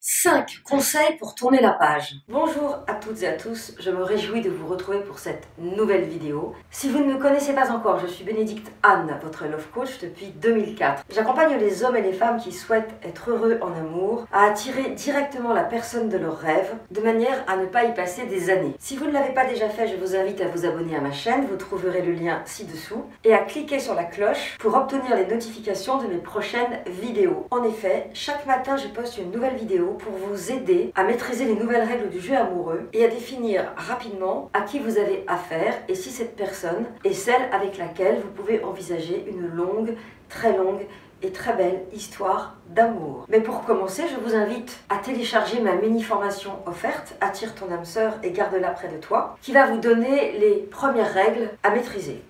5 conseils pour tourner la page. Bonjour à toutes et à tous, je me réjouis de vous retrouver pour cette nouvelle vidéo. Si vous ne me connaissez pas encore, je suis Bénédicte Anne, votre Love Coach depuis 2004. J'accompagne les hommes et les femmes qui souhaitent être heureux en amour, à attirer directement la personne de leurs rêves, de manière à ne pas y passer des années. Si vous ne l'avez pas déjà fait, je vous invite à vous abonner à ma chaîne, vous trouverez le lien ci-dessous, et à cliquer sur la cloche pour obtenir les notifications de mes prochaines vidéos. En effet, chaque matin je poste une nouvelle vidéo pour vous aider à maîtriser les nouvelles règles du jeu amoureux et à définir rapidement à qui vous avez affaire et si cette personne est celle avec laquelle vous pouvez envisager une longue, très longue et très belle histoire d'amour. Mais pour commencer, je vous invite à télécharger ma mini-formation offerte, Attire ton âme sœur et garde-la près de toi, qui va vous donner les premières règles à maîtriser.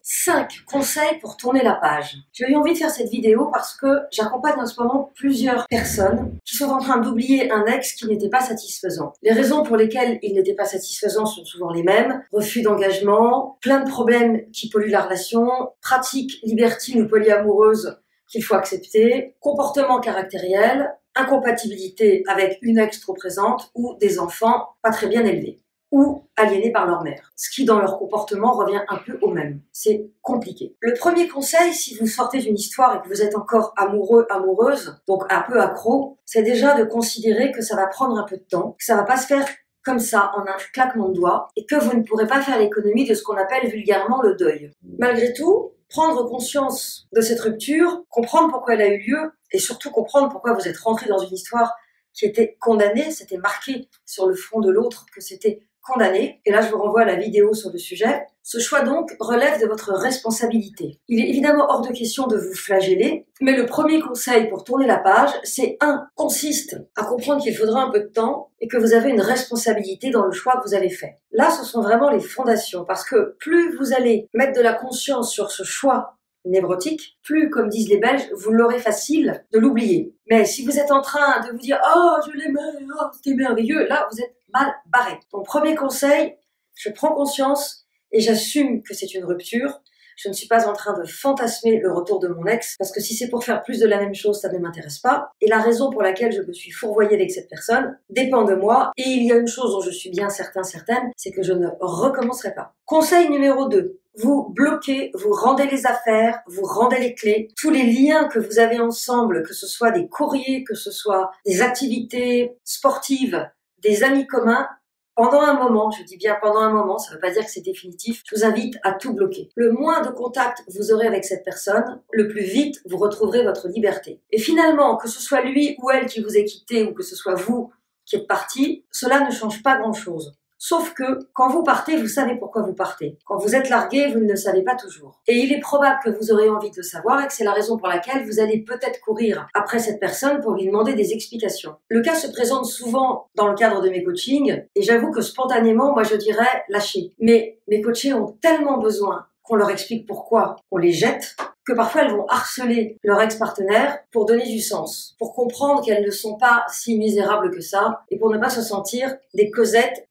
5 conseils pour tourner la page. J'ai eu envie de faire cette vidéo parce que j'accompagne en ce moment plusieurs personnes qui sont en train d'oublier un ex qui n'était pas satisfaisant. Les raisons pour lesquelles il n'était pas satisfaisant sont souvent les mêmes. Refus d'engagement, plein de problèmes qui polluent la relation, pratiques libertines ou polyamoreuses qu'il faut accepter, comportement caractériel, incompatibilité avec une ex trop présente ou des enfants pas très bien élevés ou aliénés par leur mère. Ce qui, dans leur comportement, revient un peu au même. C'est compliqué. Le premier conseil, si vous sortez d'une histoire et que vous êtes encore amoureux, amoureuse, donc un peu accro, c'est déjà de considérer que ça va prendre un peu de temps, que ça va pas se faire comme ça, en un claquement de doigts, et que vous ne pourrez pas faire l'économie de ce qu'on appelle vulgairement le deuil. Malgré tout, prendre conscience de cette rupture, comprendre pourquoi elle a eu lieu, et surtout comprendre pourquoi vous êtes rentré dans une histoire qui était condamnée, c'était marqué sur le front de l'autre que c'était condamné, et là je vous renvoie à la vidéo sur le sujet. Ce choix donc relève de votre responsabilité. Il est évidemment hors de question de vous flageller, mais le premier conseil pour tourner la page, c'est consiste à comprendre qu'il faudra un peu de temps et que vous avez une responsabilité dans le choix que vous avez fait. Là, ce sont vraiment les fondations, parce que plus vous allez mettre de la conscience sur ce choix névrotique, plus, comme disent les Belges, vous l'aurez facile de l'oublier. Mais si vous êtes en train de vous dire « Oh, je l'aimais, oh, c'était merveilleux », là, vous êtes mal barré. Donc, premier conseil, je prends conscience et j'assume que c'est une rupture. Je ne suis pas en train de fantasmer le retour de mon ex, parce que si c'est pour faire plus de la même chose, ça ne m'intéresse pas. Et la raison pour laquelle je me suis fourvoyée avec cette personne dépend de moi. Et il y a une chose dont je suis bien certaine, c'est que je ne recommencerai pas. Conseil numéro 2. Vous bloquez, vous rendez les affaires, vous rendez les clés. Tous les liens que vous avez ensemble, que ce soit des courriers, que ce soit des activités sportives, des amis communs, pendant un moment, je dis bien pendant un moment, ça ne veut pas dire que c'est définitif, je vous invite à tout bloquer. Le moins de contact vous aurez avec cette personne, le plus vite vous retrouverez votre liberté. Et finalement, que ce soit lui ou elle qui vous ait quitté ou que ce soit vous qui êtes parti, cela ne change pas grand-chose. Sauf que, quand vous partez, vous savez pourquoi vous partez. Quand vous êtes largué, vous ne le savez pas toujours. Et il est probable que vous aurez envie de le savoir et que c'est la raison pour laquelle vous allez peut-être courir après cette personne pour lui demander des explications. Le cas se présente souvent dans le cadre de mes coachings et j'avoue que spontanément, moi je dirais lâcher. Mais mes coachés ont tellement besoin qu'on leur explique pourquoi on les jette, que parfois elles vont harceler leur ex-partenaire pour donner du sens, pour comprendre qu'elles ne sont pas si misérables que ça, et pour ne pas se sentir des Cosettes,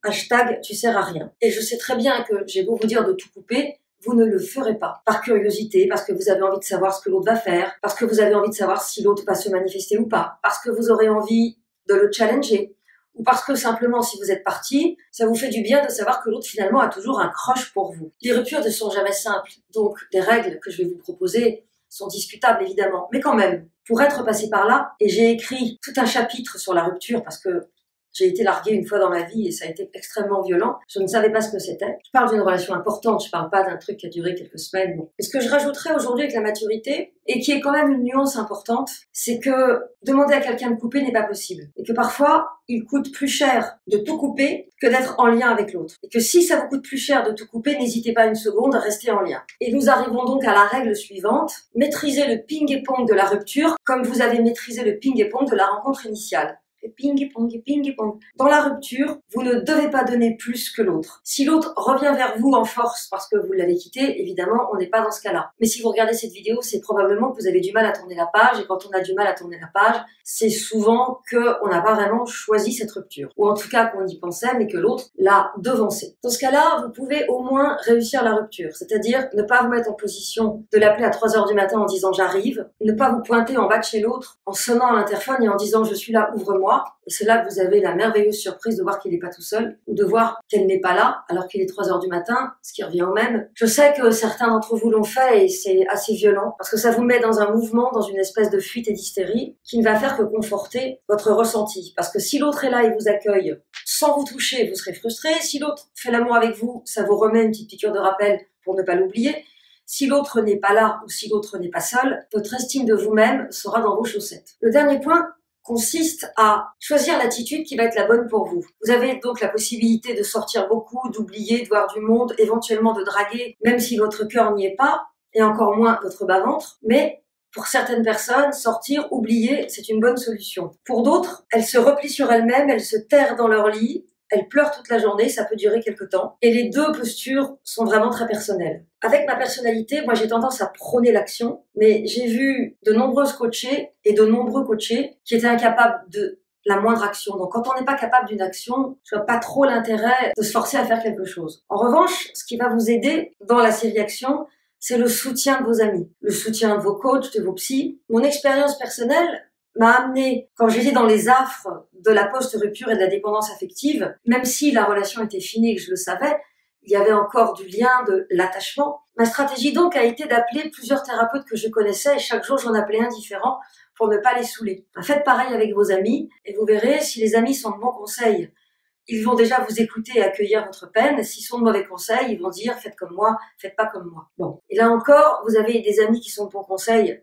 #tu sers à rien. Et je sais très bien que j'ai beau vous dire de tout couper, vous ne le ferez pas. Par curiosité, parce que vous avez envie de savoir ce que l'autre va faire, parce que vous avez envie de savoir si l'autre va se manifester ou pas, parce que vous aurez envie de le challenger, ou parce que simplement, si vous êtes parti, ça vous fait du bien de savoir que l'autre finalement a toujours un crush pour vous. Les ruptures ne sont jamais simples, donc les règles que je vais vous proposer sont discutables évidemment, mais quand même, pour être passé par là, et j'ai écrit tout un chapitre sur la rupture parce que j'ai été larguée une fois dans ma vie et ça a été extrêmement violent. Je ne savais pas ce que c'était. Je parle d'une relation importante, je parle pas d'un truc qui a duré quelques semaines. Bon. Et ce que je rajouterais aujourd'hui avec la maturité, et qui est quand même une nuance importante, c'est que demander à quelqu'un de couper n'est pas possible. Et que parfois, il coûte plus cher de tout couper que d'être en lien avec l'autre. Et que si ça vous coûte plus cher de tout couper, n'hésitez pas une seconde à rester en lien. Et nous arrivons donc à la règle suivante, maîtriser le ping-pong de la rupture comme vous avez maîtrisé le ping-pong de la rencontre initiale. et ping-pong, et ping-pong. Dans la rupture, vous ne devez pas donner plus que l'autre. Si l'autre revient vers vous en force parce que vous l'avez quitté, évidemment, on n'est pas dans ce cas-là. Mais si vous regardez cette vidéo, c'est probablement que vous avez du mal à tourner la page, et quand on a du mal à tourner la page, c'est souvent qu'on n'a pas vraiment choisi cette rupture. Ou en tout cas qu'on y pensait, mais que l'autre l'a devancé. Dans ce cas-là, vous pouvez au moins réussir la rupture, c'est-à-dire ne pas vous mettre en position de l'appeler à 3 h du matin en disant j'arrive, ne pas vous pointer en bas de chez l'autre en sonnant à l'interphone et en disant je suis là, ouvre-moi. Et c'est là que vous avez la merveilleuse surprise de voir qu'il n'est pas tout seul, ou de voir qu'elle n'est pas là alors qu'il est 3 h du matin, ce qui revient au même. Je sais que certains d'entre vous l'ont fait et c'est assez violent, parce que ça vous met dans un mouvement, dans une espèce de fuite et d'hystérie qui ne va faire que conforter votre ressenti. Parce que si l'autre est là et vous accueille sans vous toucher, vous serez frustré. Si l'autre fait l'amour avec vous, ça vous remet une petite piqûre de rappel pour ne pas l'oublier. Si l'autre n'est pas là ou si l'autre n'est pas seul, votre estime de vous-même sera dans vos chaussettes. Le dernier point consiste à choisir l'attitude qui va être la bonne pour vous. Vous avez donc la possibilité de sortir beaucoup, d'oublier, de voir du monde, éventuellement de draguer, même si votre cœur n'y est pas, et encore moins votre bas-ventre, mais pour certaines personnes, sortir, oublier, c'est une bonne solution. Pour d'autres, elles se replient sur elles-mêmes, elles se terrent dans leur lit, elles pleurent toute la journée, ça peut durer quelque temps. Et les deux postures sont vraiment très personnelles. Avec ma personnalité, moi j'ai tendance à prôner l'action, mais j'ai vu de nombreuses coachées et de nombreux coachés qui étaient incapables de la moindre action. Donc quand on n'est pas capable d'une action, je vois pas trop l'intérêt de se forcer à faire quelque chose. En revanche, ce qui va vous aider dans la série Action, c'est le soutien de vos amis, le soutien de vos coachs, de vos psys. Mon expérience personnelle m'a amené, quand j'étais dans les affres de la post-rupture et de la dépendance affective, même si la relation était finie et que je le savais, il y avait encore du lien, de l'attachement. Ma stratégie donc a été d'appeler plusieurs thérapeutes que je connaissais et chaque jour j'en appelais un différent pour ne pas les saouler. Faites pareil avec vos amis et vous verrez si les amis sont de bons conseils. Ils vont déjà vous écouter et accueillir votre peine. S'ils sont de mauvais conseils, ils vont dire « faites comme moi, faites pas comme moi ». Bon. Et là encore, vous avez des amis qui sont de bons conseils,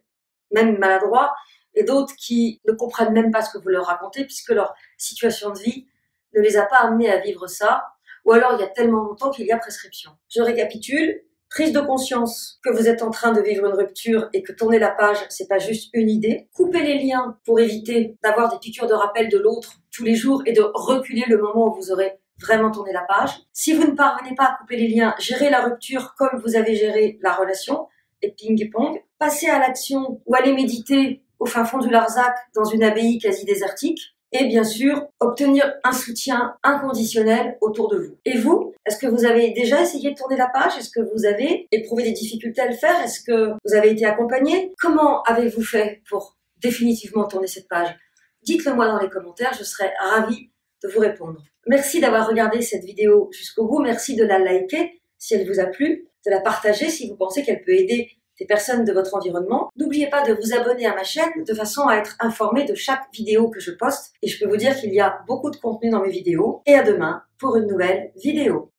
même maladroits, et d'autres qui ne comprennent même pas ce que vous leur racontez puisque leur situation de vie ne les a pas amenés à vivre ça, ou alors il y a tellement longtemps qu'il y a prescription. Je récapitule. Prise de conscience que vous êtes en train de vivre une rupture et que tourner la page, c'est pas juste une idée. Coupez les liens pour éviter d'avoir des piqûres de rappel de l'autre tous les jours et de reculer le moment où vous aurez vraiment tourné la page. Si vous ne parvenez pas à couper les liens, gérez la rupture comme vous avez géré la relation et ping-pong. Passez à l'action ou allez méditer au fin fond du Larzac dans une abbaye quasi désertique. Et bien sûr, obtenir un soutien inconditionnel autour de vous. Et vous, est-ce que vous avez déjà essayé de tourner la page? Est-ce que vous avez éprouvé des difficultés à le faire? Est-ce que vous avez été accompagné? Comment avez-vous fait pour définitivement tourner cette page? Dites-le moi dans les commentaires, je serai ravie de vous répondre. Merci d'avoir regardé cette vidéo jusqu'au bout. Merci de la liker si elle vous a plu, de la partager si vous pensez qu'elle peut aider des personnes de votre environnement. N'oubliez pas de vous abonner à ma chaîne de façon à être informé de chaque vidéo que je poste. Et je peux vous dire qu'il y a beaucoup de contenu dans mes vidéos. Et à demain pour une nouvelle vidéo.